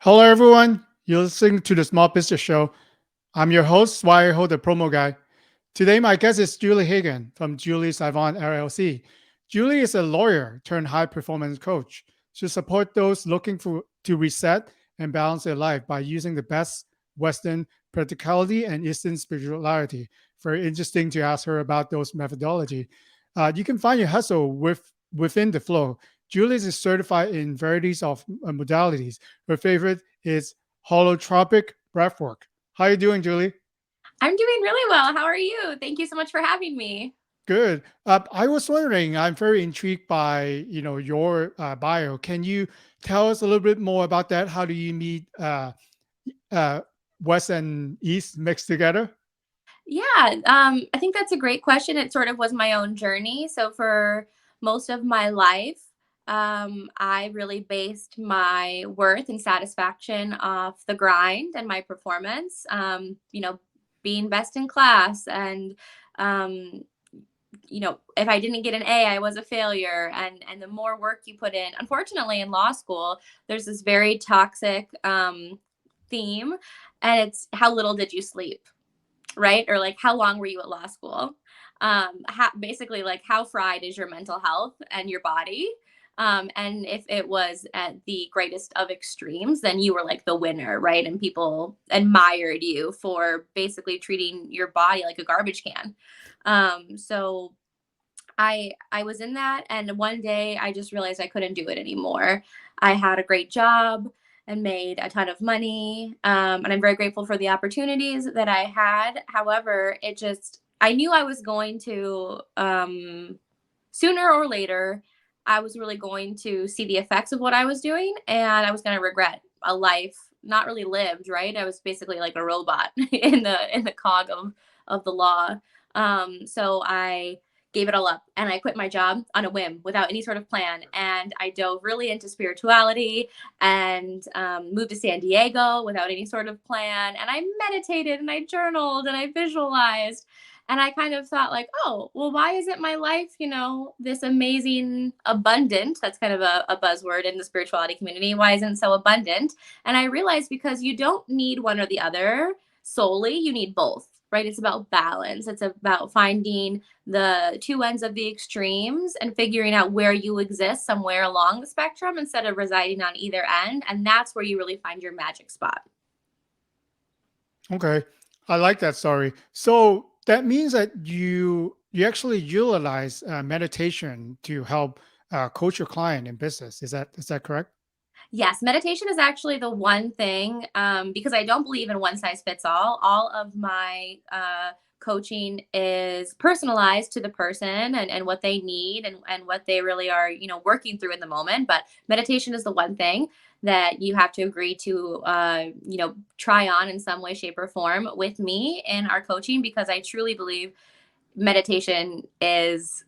Hello, everyone. You're listening to the Small Business Show. I'm your host, Wire Ho, the promo guy. Today, my guest is Julie Hagen from Julie Savant LLC. Julie is a lawyer turned high performance coach. She supports those looking to reset and balance their life by using the best Western practicality and Eastern spirituality. Very interesting to ask her about those methodology. You can find your hustle within the flow. Julie is certified in varieties of modalities. Her favorite is holotropic breathwork. How are you doing, Julie? I'm doing really well. How are you? Thank you so much for having me. Good. I was wondering. I'm very intrigued by your bio. Can you tell us a little bit more about that? How do you meet uh, West and East mixed together? I think that's a great question. It sort of was my own journey. So for most of my life, I really based my worth and satisfaction off the grind and my performance. Being best in class and um, if I didn't get an A, I was a failure. And the more work you put in, unfortunately, in law school, there's this very toxic theme, and it's how little did you sleep, right? Or like how long were you at law school? Basically, like how fried is your mental health and your body? And if it was at the greatest of extremes, then you were like the winner, right? And people admired you for basically treating your body like a garbage can. So I was in that, and one day I just realized I couldn't do it anymore. I had a great job and made a ton of money, and I'm very grateful for the opportunities that I had. However, I knew I was going to sooner or later. I was really going to see the effects of what I was doing, and I was going to regret a life not really lived. Right, I was basically like a robot in the cog of the law. So I gave it all up and I quit my job on a whim without any sort of plan. And I dove really into spirituality and moved to San Diego without any sort of plan. And I meditated and I journaled and I visualized. And I kind of thought, like, oh, well, why isn't my life, this amazing abundant? That's kind of a buzzword in the spirituality community. Why isn't it so abundant? And I realized because you don't need one or the other solely, you need both, right? It's about balance. It's about finding the two ends of the extremes and figuring out where you exist somewhere along the spectrum instead of residing on either end. And that's where you really find your magic spot. Okay, I like that story. So that means that you actually utilize meditation to help coach your client in business. Is that correct? Yes, meditation is actually the one thing, because I don't believe in one size fits all. All of my coaching is personalized to the person and what they need and what they really are, working through in the moment. But meditation is the one thing that you have to agree to, try on in some way, shape, or form with me in our coaching, because I truly believe meditation is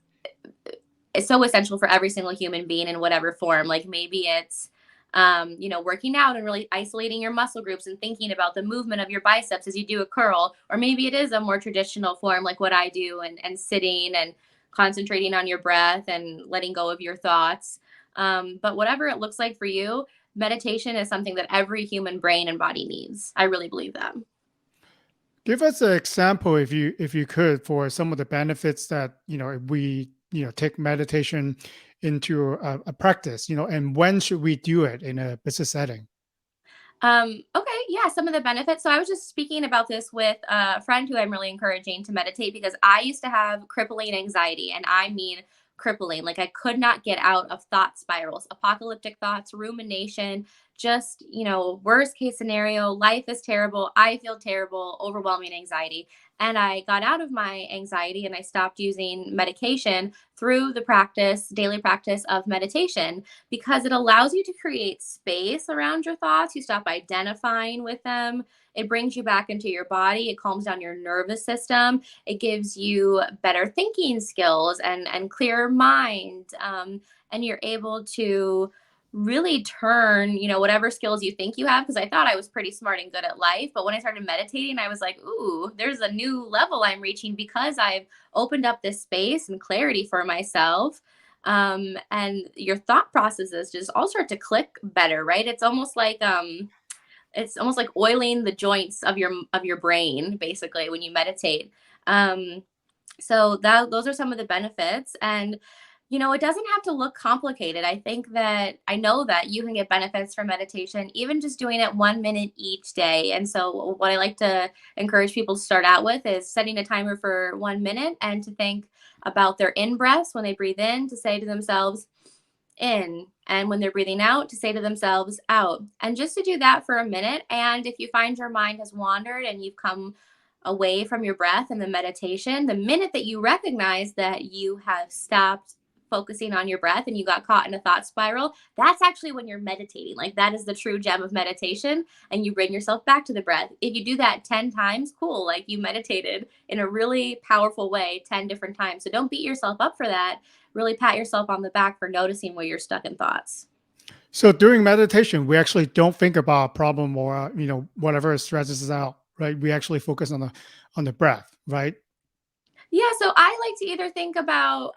so essential for every single human being in whatever form. Like maybe it's working out and really isolating your muscle groups and thinking about the movement of your biceps as you do a curl. Or maybe it is a more traditional form like what I do, and sitting and concentrating on your breath and letting go of your thoughts. But whatever it looks like for you, meditation is something that every human brain and body needs. I really believe that. Give us an example, if you could, for some of the benefits that if we take meditation into a practice, and when should we do it in a business setting? Okay, yeah, some of the benefits. So I was just speaking about this with a friend who I'm really encouraging to meditate, because I used to have crippling anxiety, and I mean crippling. Like I could not get out of thought spirals, apocalyptic thoughts, rumination, just, worst case scenario, life is terrible, I feel terrible, overwhelming anxiety. And I got out of my anxiety and I stopped using medication through the daily practice of meditation, because it allows you to create space around your thoughts. You stop identifying with them. It brings you back into your body. It calms down your nervous system. It gives you better thinking skills and clearer mind. And you're able to really turn, whatever skills you think you have. Because I thought I was pretty smart and good at life. But when I started meditating, I was like, ooh, there's a new level I'm reaching, because I've opened up this space and clarity for myself. And your thought processes just all start to click better, right? It's almost like it's almost like oiling the joints of your brain, basically, when you meditate. Um, so that those are some of the benefits. And it doesn't have to look complicated. I know that you can get benefits from meditation, even just doing it 1 minute each day. And so what I like to encourage people to start out with is setting a timer for 1 minute and to think about their in breaths when they breathe in, to say to themselves, in, and when they're breathing out, to say to themselves, out. And just to do that for a minute. And if you find your mind has wandered and you've come away from your breath and the meditation, the minute that you recognize that you have stopped focusing on your breath and you got caught in a thought spiral, that's actually when you're meditating. Like, that is the true gem of meditation, and you bring yourself back to the breath. If you do that 10 times, cool, like you meditated in a really powerful way 10 different times. So don't beat yourself up for that. Really pat yourself on the back for noticing where you're stuck in thoughts. So during meditation, we actually don't think about a problem or whatever stresses us out, right? We actually focus on the breath, right? Yeah, so I like to either think about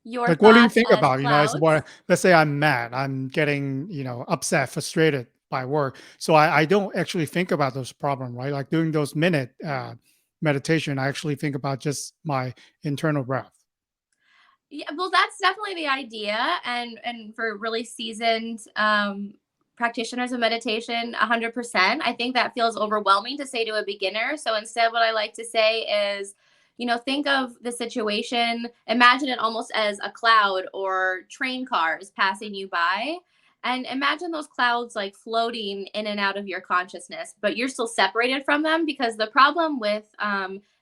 your Like, what do you thoughts think as about? As clouds. what, let's say I'm mad, I'm getting upset, frustrated by work, so I don't actually think about those problems, right? Like doing those minute meditation, I actually think about just my internal breath. Yeah, well, that's definitely the idea, and for really seasoned practitioners of meditation, 100%. I think that feels overwhelming to say to a beginner. So instead, what I like to say is, think of the situation, imagine it almost as a cloud or train cars passing you by. And imagine those clouds like floating in and out of your consciousness, but you're still separated from them, because the problem with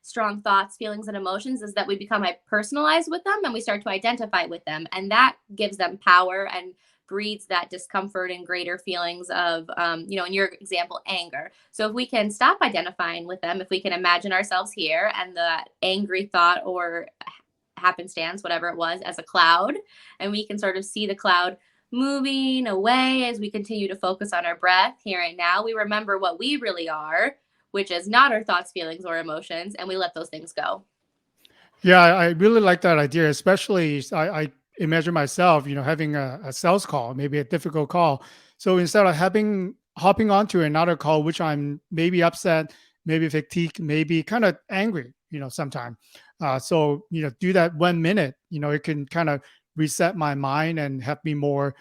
strong thoughts, feelings, and emotions is that we become personalized with them and we start to identify with them. And that gives them power and breeds that discomfort and greater feelings of, in your example, anger. So if we can stop identifying with them, if we can imagine ourselves here and the angry thought or happenstance, whatever it was, as a cloud, and we can sort of see the cloud moving away as we continue to focus on our breath here and now, we remember what we really are, which is not our thoughts, feelings, or emotions, and we let those things go. Yeah, I really like that idea, especially I imagine myself, having a sales call, maybe a difficult call. So instead of having hopping onto another call, which I'm maybe upset, maybe fatigued, maybe kind of angry, sometime. So, do that 1 minute, it can kind of reset my mind and help me more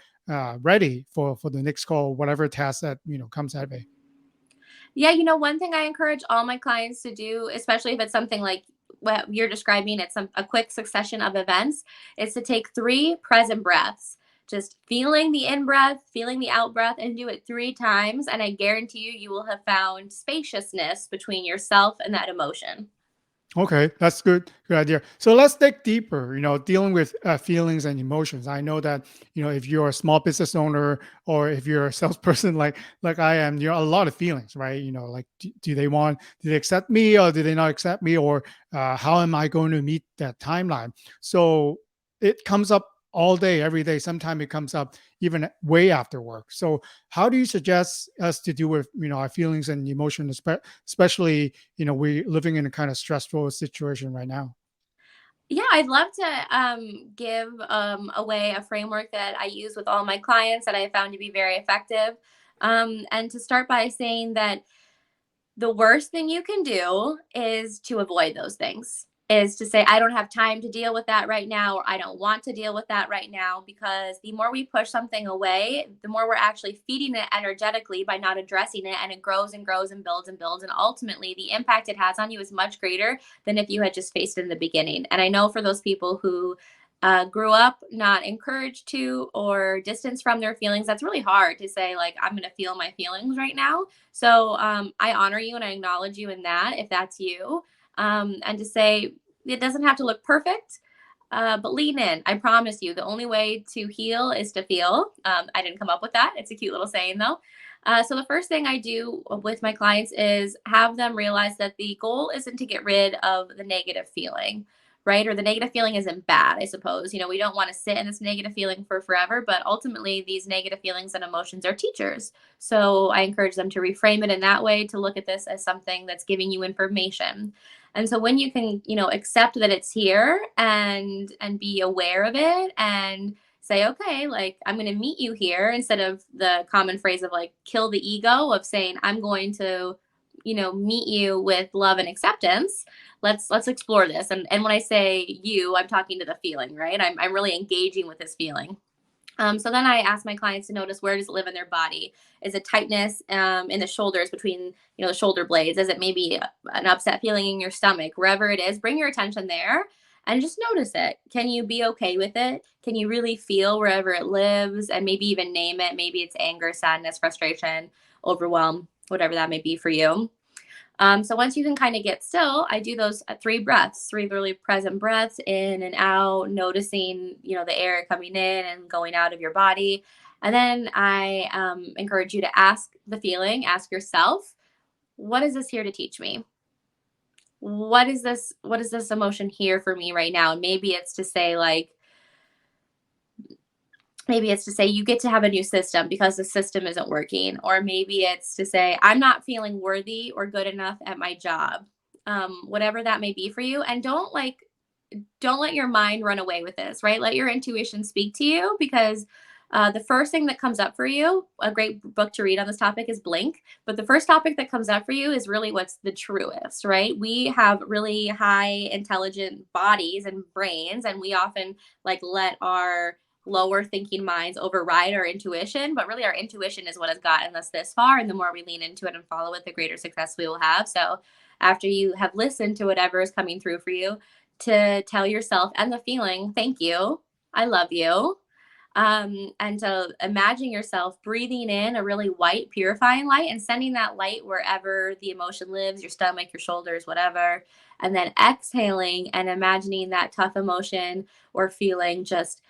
ready for the next call, whatever task that, comes at me. Yeah, one thing I encourage all my clients to do, especially if it's something like what you're describing, it's a quick succession of events, is to take 3 present breaths. Just feeling the in breath, feeling the out breath, and do it 3 times. And I guarantee you, you will have found spaciousness between yourself and that emotion. Okay, that's good. Good idea. So let's dig deeper. Dealing with feelings and emotions. I know that if you're a small business owner or if you're a salesperson like I am, a lot of feelings, right? Like do they accept me or do they not accept me, or how am I going to meet that timeline? So it comes up all day, every day. Sometimes it comes up even way after work. So how do you suggest us to deal with our feelings and emotions, especially we're living in a kind of stressful situation right now? Yeah, I'd love to give away a framework that I use with all my clients that I found to be very effective. And to start by saying that the worst thing you can do is to avoid those things, is to say, I don't have time to deal with that right now, or I don't want to deal with that right now. Because the more we push something away, the more we're actually feeding it energetically by not addressing it. And it grows and grows and builds and builds. And ultimately, the impact it has on you is much greater than if you had just faced it in the beginning. And I know for those people who grew up not encouraged to or distanced from their feelings, that's really hard to say, like, I'm going to feel my feelings right now. So I honor you and I acknowledge you in that, if that's you. And to say, it doesn't have to look perfect, but lean in. I promise you, the only way to heal is to feel. I didn't come up with that. It's a cute little saying, though. So the first thing I do with my clients is have them realize that the goal isn't to get rid of the negative feeling, right? Or the negative feeling isn't bad, I suppose. We don't want to sit in this negative feeling for forever, but ultimately, these negative feelings and emotions are teachers. So I encourage them to reframe it in that way, to look at this as something that's giving you information. And so when you can, accept that it's here and be aware of it and say, okay, like I'm going to meet you here, instead of the common phrase of like kill the ego of saying I'm going to, meet you with love and acceptance. Let's explore this. And when I say you, I'm talking to the feeling, right? I'm really engaging with this feeling. So then I ask my clients to notice, where does it live in their body? Is it tightness in the shoulders between the shoulder blades? Is it maybe an upset feeling in your stomach? Wherever it is, bring your attention there and just notice it. Can you be okay with it? Can you really feel wherever it lives, and maybe even name it? Maybe it's anger, sadness, frustration, overwhelm, whatever that may be for you. So once you can kind of get still, I do those three breaths, three really present breaths in and out, noticing, the air coming in and going out of your body. And then I encourage you to ask the feeling, ask yourself, what is this here to teach me? What is this emotion here for me right now? And maybe it's to say you get to have a new system because the system isn't working. Or maybe it's to say I'm not feeling worthy or good enough at my job. Whatever that may be for you. And don't let your mind run away with this, right? Let your intuition speak to you, because the first thing that comes up for you, a great book to read on this topic is Blink. But the first topic that comes up for you is really what's the truest, right? We have really high intelligent bodies and brains, and we often like let our lower thinking minds override our intuition. But really, our intuition is what has gotten us this far. And the more we lean into it and follow it, the greater success we will have. So after you have listened to whatever is coming through for you, to tell yourself and the feeling, thank you, I love you. And to imagine yourself breathing in a really white, purifying light and sending that light wherever the emotion lives, your stomach, your shoulders, whatever. And then exhaling and imagining that tough emotion or feeling just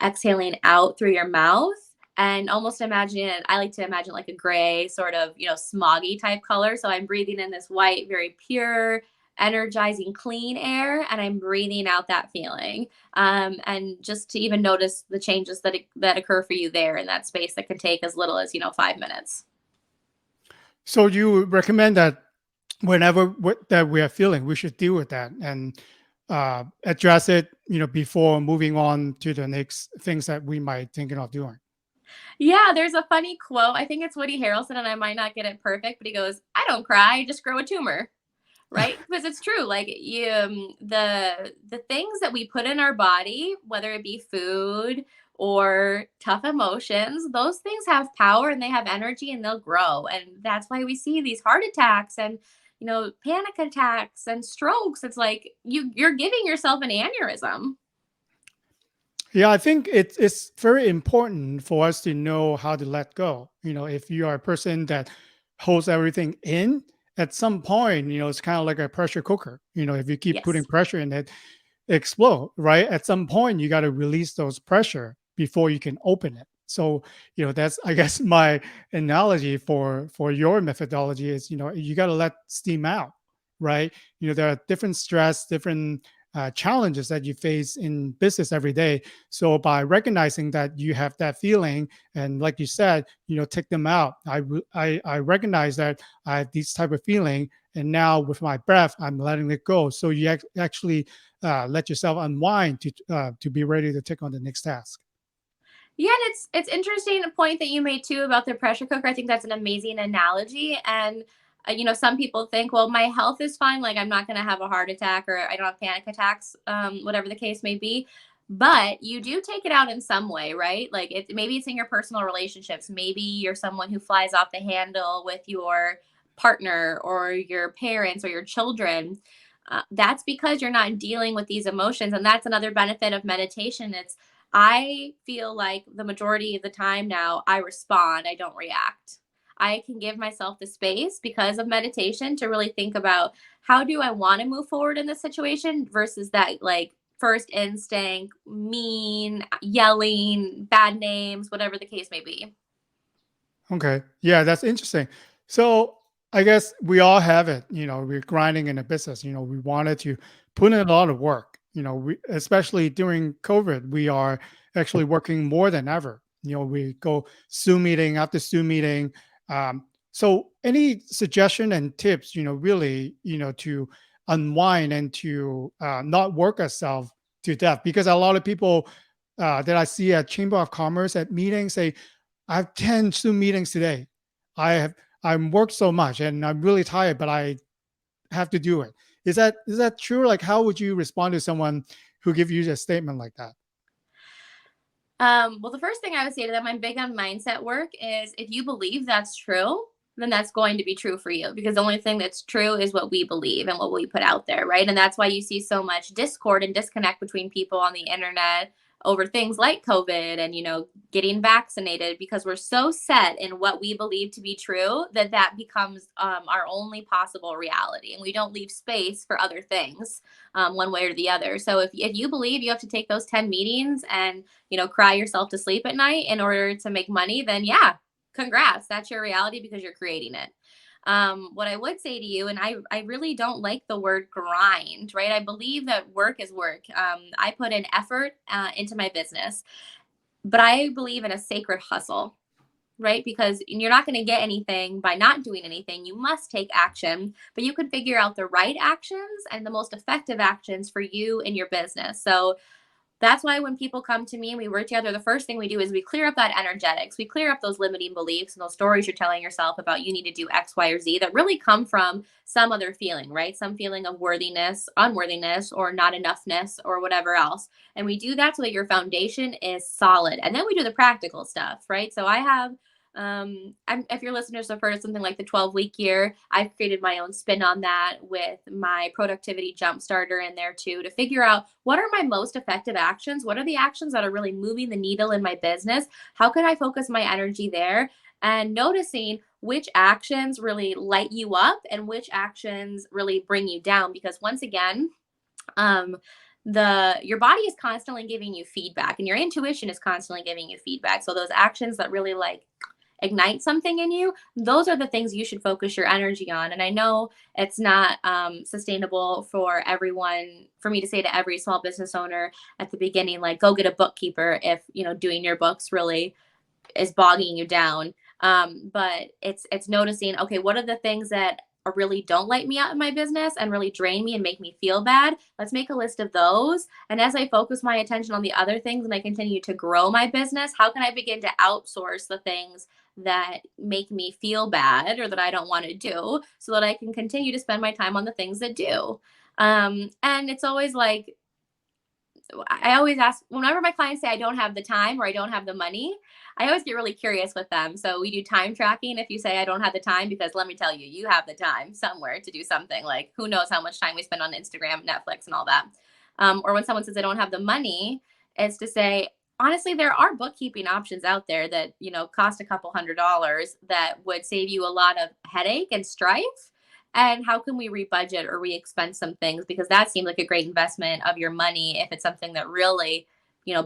exhaling out through your mouth. And almost imagine it, I like to imagine like a gray, sort of, smoggy type color. So I'm breathing in this white, very pure, energizing, clean air, and I'm breathing out that feeling. And just to even notice the changes that occur for you there in that space, that can take as little as 5 minutes. So you recommend that whenever that we are feeling, we should deal with that and address it, before moving on to the next things that we might thinking of doing. Yeah, there's a funny quote. I think it's Woody Harrelson, and I might not get it perfect, but he goes, "I don't cry, just grow a tumor." Right? Because it's true. Like the things that we put in our body, whether it be food or tough emotions, those things have power and they have energy and they'll grow. And that's why we see these heart attacks and panic attacks and strokes. It's like you're giving yourself an aneurysm. Yeah, I think it's very important for us to know how to let go. If you are a person that holds everything in, at some point, it's kind of like a pressure cooker. If you keep putting Yes. pressure in it, explode, right? At some point, you got to release those pressure before you can open it. So, that's I guess my analogy for your methodology is, you got to let steam out, right? There are different stress, different challenges that you face in business every day. So by recognizing that you have that feeling, and like you said, take them out. I recognize that I have this type of feeling, and now with my breath, I'm letting it go. So you actually let yourself unwind to be ready to take on the next task. Yeah, and it's interesting a point that you made too about the pressure cooker. I think that's an amazing analogy. And some people think, well, my health is fine, like I'm not going to have a heart attack or I don't have panic attacks, whatever the case may be. But you do take it out in some way, right? Like maybe it's in your personal relationships. Maybe you're someone who flies off the handle with your partner or your parents or your children. That's because you're not dealing with these emotions. And that's another benefit of meditation. I feel like the majority of the time now I respond, I don't react. I can give myself the space because of meditation to really think about, how do I want to move forward in this situation versus that like first instinct, mean, yelling, bad names, whatever the case may be. Okay. Yeah, that's interesting. So I guess we all have it. We're grinding in a business. We wanted to put in a lot of work. Especially during COVID, we are actually working more than ever. We go Zoom meeting after Zoom meeting. So any suggestion and tips, really, to unwind and to not work ourselves to death, because a lot of people that I see at Chamber of Commerce at meetings say, I have 10 Zoom meetings today. I'm worked so much and I'm really tired, but I have to do it. Is that true? Like, how would you respond to someone who gives you a statement like that? Well, the first thing I would say to them, I'm big on mindset work, is if you believe that's true, then that's going to be true for you, because the only thing that's true is what we believe and what we put out there, right? And that's why you see so much discord and disconnect between people on the internet over things like COVID and, getting vaccinated, because we're so set in what we believe to be true that that becomes our only possible reality. And we don't leave space for other things one way or the other. So if you believe you have to take those 10 meetings and cry yourself to sleep at night in order to make money, then yeah, congrats. That's your reality because you're creating it. What I would say to you, and I really don't like the word grind, right? I believe that work is work. I put in effort into my business, but I believe in a sacred hustle, right? Because you're not going to get anything by not doing anything. You must take action, but you can figure out the right actions and the most effective actions for you and your business. So that's why when people come to me and we work together, the first thing we do is we clear up that energetics. We clear up those limiting beliefs and those stories you're telling yourself about you need to do X, Y, or Z that really come from some other feeling, right? Some feeling of worthiness, unworthiness, or not enoughness, or whatever else. And we do that so that your foundation is solid. And then we do the practical stuff, right? So I have if your listeners have heard of something like the 12-week year, I've created my own spin on that with my productivity jump starter in there too, to figure out what are my most effective actions? What are the actions that are really moving the needle in my business? How can I focus my energy there? And noticing which actions really light you up and which actions really bring you down. Because once again, um, your body is constantly giving you feedback and your intuition is constantly giving you feedback. So those actions that really like ignite something in you, those are the things you should focus your energy on. And I know it's not sustainable for everyone, for me to say to every small business owner at the beginning, like, go get a bookkeeper if, doing your books really is bogging you down. But it's noticing, okay, what are the things that really don't light me out in my business and really drain me and make me feel bad? Let's make a list of those. And as I focus my attention on the other things and I continue to grow my business, how can I begin to outsource the things that make me feel bad or that I don't want to do, so that I can continue to spend my time on the things that do? And it's always like, I always ask, whenever my clients say I don't have the time or I don't have the money, I always get really curious with them. So we do time tracking. If you say I don't have the time, because let me tell you, you have the time somewhere to do something. Like, who knows how much time we spend on Instagram, Netflix, and all that. Or when someone says I don't have the money, it's to say, honestly, there are bookkeeping options out there that, cost a couple $100s that would save you a lot of headache and strife. And how can we rebudget or re-expense some things? Because that seems like a great investment of your money if it's something that really,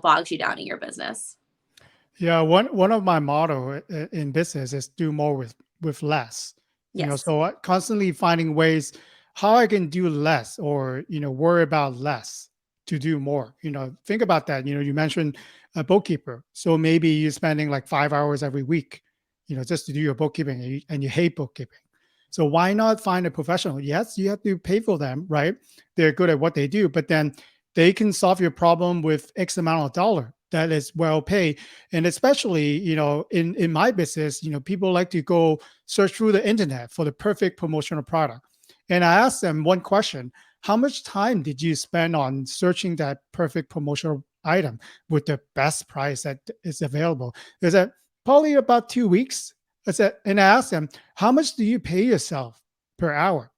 bogs you down in your business. Yeah, one of my motto in business is do more with less. Yes. So constantly finding ways how I can do less, or worry about less to do more. Think about that. You mentioned a bookkeeper, so maybe you're spending like 5 hours every week, just to do your bookkeeping, and you hate bookkeeping. So why not find a professional? Yes, you have to pay for them, right? They're good at what they do, but then they can solve your problem with X amount of dollar that is well paid. And especially, in my business, people like to go search through the internet for the perfect promotional product. And I asked them one question: how much time did you spend on searching that perfect promotional item with the best price that is available? They said, probably about 2 weeks. I said, and I asked them, how much do you pay yourself per hour?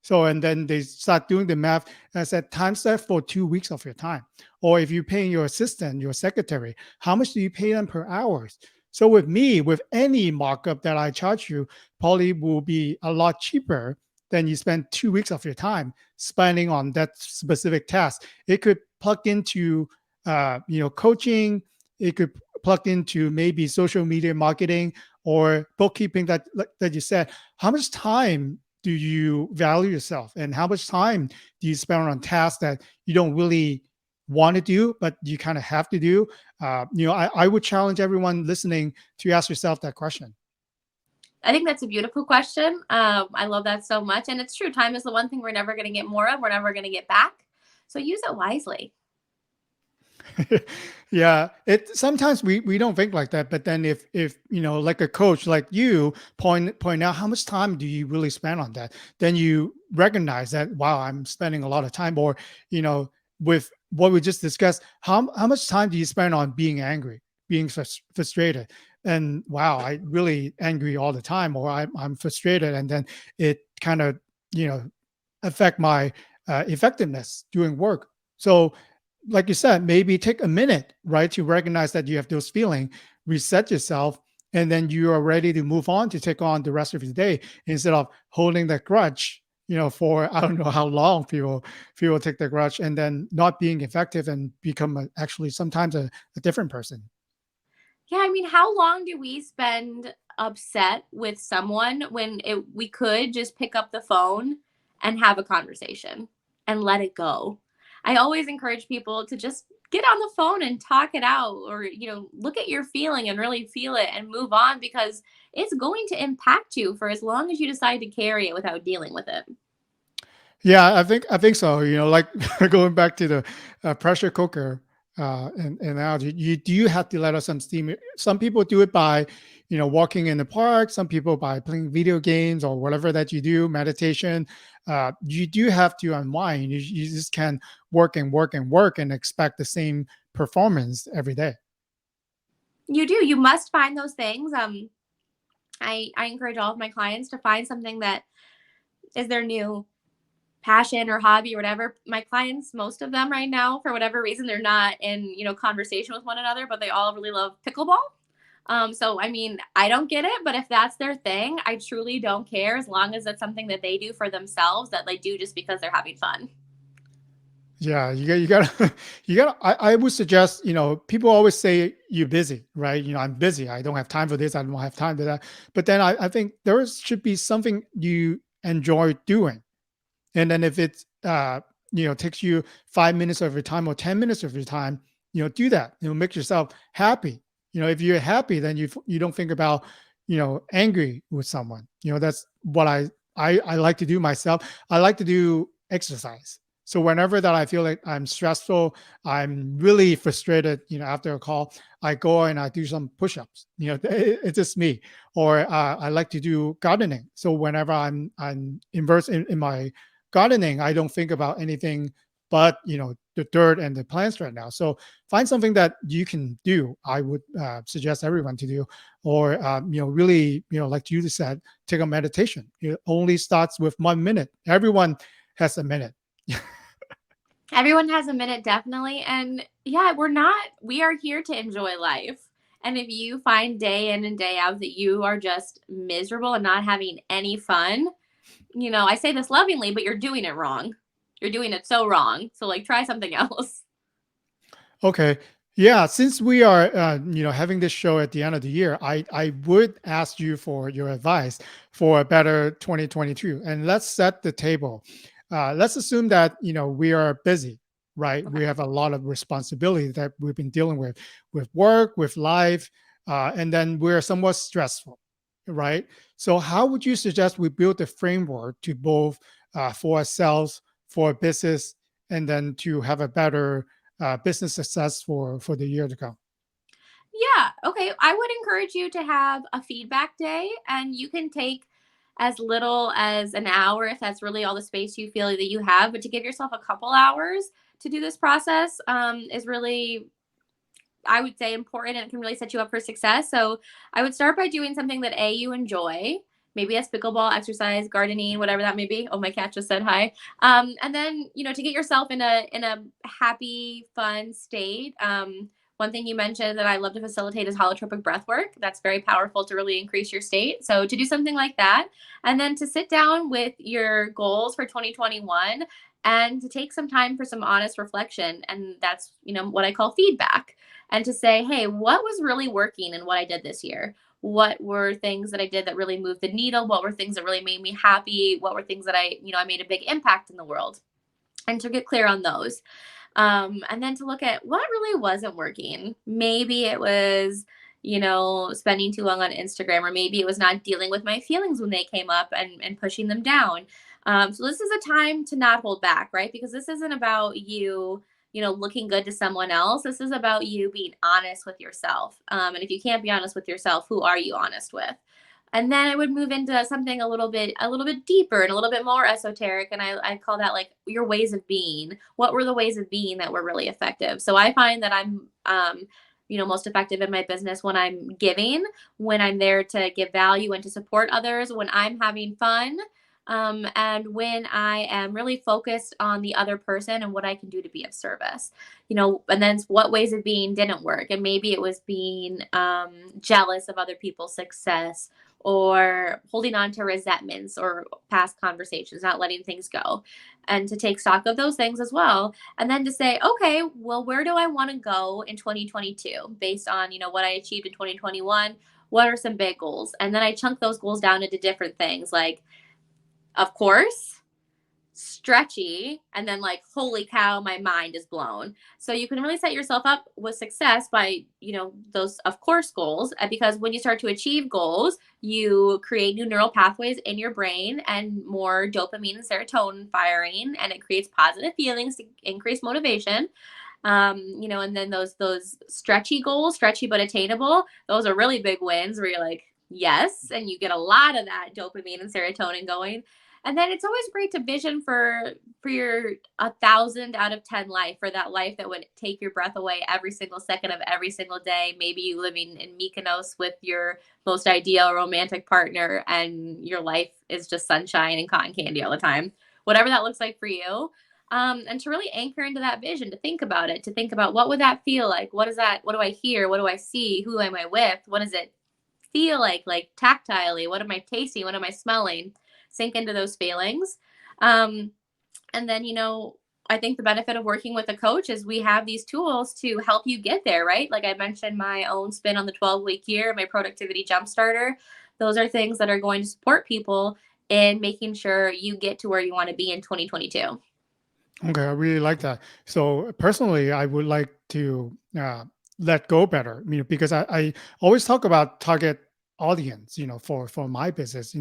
So, and then they start doing the math. And I said, times that for 2 weeks of your time. Or if you're paying your assistant, your secretary, how much do you pay them per hour? So with me, with any markup that I charge you, probably will be a lot cheaper than you spend 2 weeks of your time spending on that specific task. It could plug into, coaching. It could plug into maybe social media marketing or bookkeeping that you said. How much time do you value yourself, and how much time do you spend on tasks that you don't really want to do but you kind of have to do? I would challenge everyone listening to ask yourself that question. I think that's a beautiful question. I love that so much. And it's true. Time is the one thing we're never going to get more of. We're never going to get back. So use it wisely. Yeah, it sometimes we don't think like that, but then if like a coach like you point out how much time do you really spend on that, then you recognize that wow, I'm spending a lot of time, or you know with what we just discussed, how much time do you spend on being angry, being frustrated, and wow, I really angry all the time, or I'm frustrated, and then it kind of you know affect my effectiveness doing work. So like you said, maybe take a minute, right, to recognize that you have those feelings, reset yourself, and then you are ready to move on to take on the rest of your day instead of holding that grudge, for I don't know how long people take the grudge and then not being effective and become actually sometimes a different person. Yeah, I mean, how long do we spend upset with someone when we could just pick up the phone and have a conversation and let it go? I always encourage people to just get on the phone and talk it out, or, look at your feeling and really feel it and move on, because it's going to impact you for as long as you decide to carry it without dealing with it. Yeah, I think so. Like going back to the pressure cooker analogy, you do have to let out some steam. Some people do it by, walking in the park. Some people by playing video games or whatever that you do, meditation. You do have to unwind. You just can't work and work and work and expect the same performance every day. You do. You must find those things. I encourage all of my clients to find something that is their new passion or hobby or whatever. My clients, most of them right now, for whatever reason, they're not in, conversation with one another, but they all really love pickleball. So I mean, I don't get it, but if that's their thing, I truly don't care, as long as it's something that they do for themselves, that they do just because they're having fun. Yeah, you gotta you gotta. I would suggest, people always say you're busy, right? I'm busy. I don't have time for this. I don't have time for that. But then I think should be something you enjoy doing. And then if it takes you 5 minutes of your time or 10 minutes of your time, do that. Make yourself happy. If you're happy, then you don't think about angry with someone. That's what I like to do myself. I like to do exercise. So whenever that I feel like I'm stressful, I'm really frustrated, after a call, I go and I do some push-ups. It's just me. Or I like to do gardening. So whenever I'm immersed in my gardening, I don't think about anything but the dirt and the plants right now. So find something that you can do. I would suggest everyone to do, or really, like you said, take a meditation. It only starts with 1 minute. Everyone has a minute. Everyone has a minute, definitely. And yeah, we are here to enjoy life. And if you find day in and day out that you are just miserable and not having any fun, I say this lovingly, but you're doing it wrong. You're doing it so wrong. So, like, try something else. Okay. Yeah, since we are having this show at the end of the year, I would ask you for your advice for a better 2022. And let's set the table. Let's assume that we are busy, right? Okay. We have a lot of responsibility that we've been dealing with work, with life, and then we're somewhat stressful, right? So how would you suggest we build a framework to both for ourselves, for business, and then to have a better business success for the year to come? Yeah. Okay. I would encourage you to have a feedback day, and you can take as little as an hour if that's really all the space you feel that you have. But to give yourself a couple hours to do this process is really, I would say, important, and it can really set you up for success. So I would start by doing something that you enjoy. Maybe that's pickleball, exercise, gardening, whatever that may be. Oh, my cat just said hi. And then, to get yourself in a happy, fun state. One thing you mentioned that I love to facilitate is holotropic breath work. That's very powerful to really increase your state. So to do something like that, and then to sit down with your goals for 2021 and to take some time for some honest reflection. And that's, what I call feedback, and to say, hey, what was really working in what I did this year? What were things that I did that really moved the needle? What were things that really made me happy? What were things that I made a big impact in the world? And to get clear on those. And then to look at what really wasn't working. Maybe it was, spending too long on Instagram, or maybe it was not dealing with my feelings when they came up and pushing them down. So this is a time to not hold back, right? Because this isn't about you looking good to someone else. This is about you being honest with yourself. And if you can't be honest with yourself, who are you honest with? And then I would move into something a little bit deeper and a little bit more esoteric. And I call that like your ways of being. What were the ways of being that were really effective? So I find that I'm, most effective in my business when I'm giving, when I'm there to give value and to support others, when I'm having fun, and when I am really focused on the other person and what I can do to be of service. And then what ways of being didn't work. And maybe it was being jealous of other people's success, or holding on to resentments or past conversations, not letting things go, and to take stock of those things as well. And then to say, okay, well, where do I want to go in 2022 based on, what I achieved in 2021? What are some big goals? And then I chunk those goals down into different things like, of course, stretchy, and then like, holy cow, my mind is blown. So you can really set yourself up with success by, those of course goals. Because when you start to achieve goals, you create new neural pathways in your brain and more dopamine and serotonin firing, and it creates positive feelings to increase motivation. And then those stretchy goals, stretchy but attainable, those are really big wins where you're like, yes, and you get a lot of that dopamine and serotonin going. And then it's always great to vision for your 1,000 out of 10 life, for that life that would take your breath away every single second of every single day. Maybe you living in Mykonos with your most ideal romantic partner, and your life is just sunshine and cotton candy all the time. Whatever that looks like for you. And to really anchor into that vision, to think about it, to think about what would that feel like? What is that? What do I hear? What do I see? Who am I with? What does it feel like tactilely? What am I tasting? What am I smelling? Sink into those feelings. Um, and then, I think the benefit of working with a coach is we have these tools to help you get there, right? Like I mentioned, my own spin on the 12-week year, my productivity jump starter. Those are things that are going to support people in making sure you get to where you want to be in 2022. Okay, I really like that. So personally, I would like to let go better, because I always talk about target audience, for my business,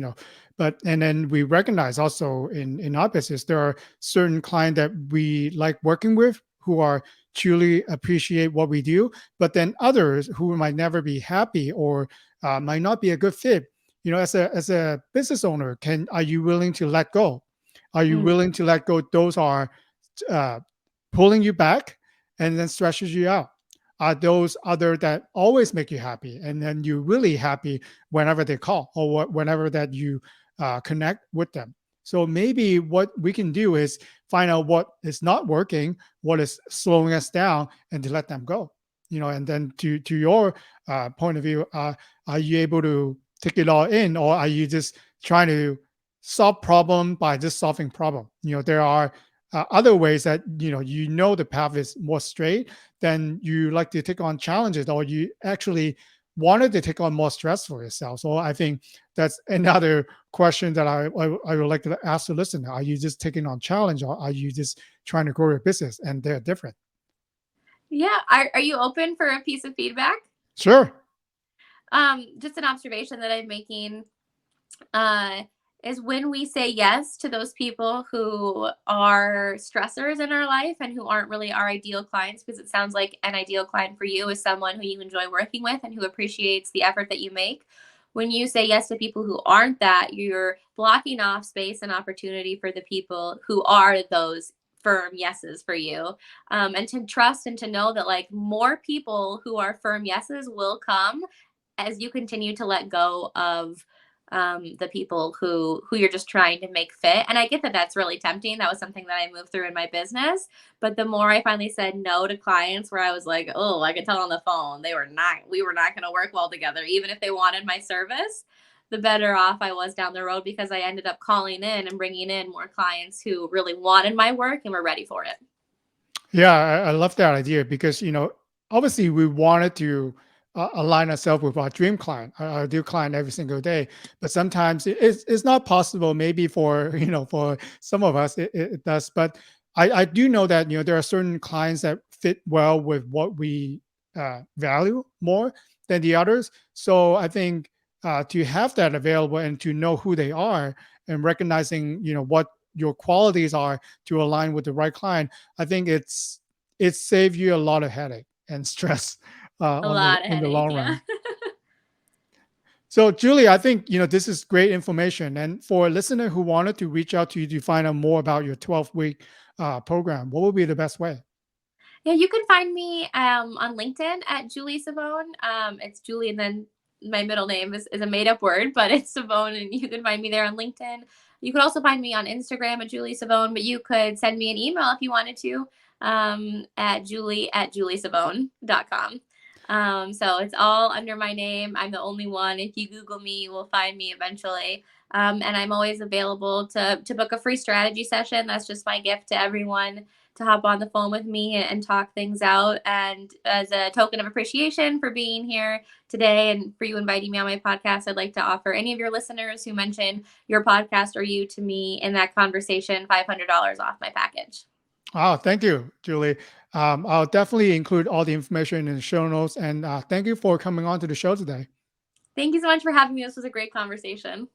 but and then we recognize also in our business there are certain clients that we like working with who are truly appreciate what we do, but then others who might never be happy or might not be a good fit. As a business owner, are you willing to let go? Are you Mm. willing to let go? Those are uh, pulling you back and then stretches you out? Are those other that always make you happy and then you're really happy whenever they call or whenever that you connect with them? So maybe what we can do is find out what is not working, what is slowing us down, and to let them go. And then to your point of view, are you able to take it all in, or are you just trying to solve problem by just solving problem? There are other ways that the path is more straight, then you like to take on challenges, or you actually wanted to take on more stress for yourself. So I think that's another question that I would like to ask the listener. Are you just taking on challenge, or are you just trying to grow your business? And they're different. Yeah. Are you open for a piece of feedback? Sure. Just an observation that I'm making, uh, is when we say yes to those people who are stressors in our life and who aren't really our ideal clients, because it sounds like an ideal client for you is someone who you enjoy working with and who appreciates the effort that you make. When you say yes to people who aren't that, you're blocking off space and opportunity for the people who are those firm yeses for you. And to trust and to know that like more people who are firm yeses will come as you continue to let go of the people who you're just trying to make fit. And I get that that's really tempting. That was something that I moved through in my business. But the more I finally said no to clients where I was like, oh, I could tell on the phone we were not going to work well together, even if they wanted my service, the better off I was down the road, because I ended up calling in and bringing in more clients who really wanted my work and were ready for it. Yeah, I love that idea because obviously we wanted to align ourselves with our dream client, our ideal client every single day. But sometimes it's not possible. Maybe for for some of us it does. But I do know that there are certain clients that fit well with what we value more than the others. So I think to have that available and to know who they are and recognizing what your qualities are to align with the right client, I think it saves you a lot of headache and stress A on the lot of in the headache, long yeah. run. So, Julie, I think this is great information. And for a listener who wanted to reach out to you to find out more about your 12-week program, what would be the best way? Yeah, you can find me on LinkedIn at Julie Savone. It's Julie, and then my middle name is a made up word, but it's Savone, and you can find me there on LinkedIn. You could also find me on Instagram at Julie Savone, but you could send me an email if you wanted to at julie@juliesavone.com. So it's all under my name. I'm the only one. If you Google me, you will find me eventually. And I'm always available to book a free strategy session. That's just my gift to everyone, to hop on the phone with me and talk things out. And as a token of appreciation for being here today and for you inviting me on my podcast, I'd like to offer any of your listeners who mention your podcast or you to me in that conversation $500 off my package. Oh, thank you, Julie. I'll definitely include all the information in the show notes. And thank you for coming on to the show today. Thank you so much for having me. This was a great conversation.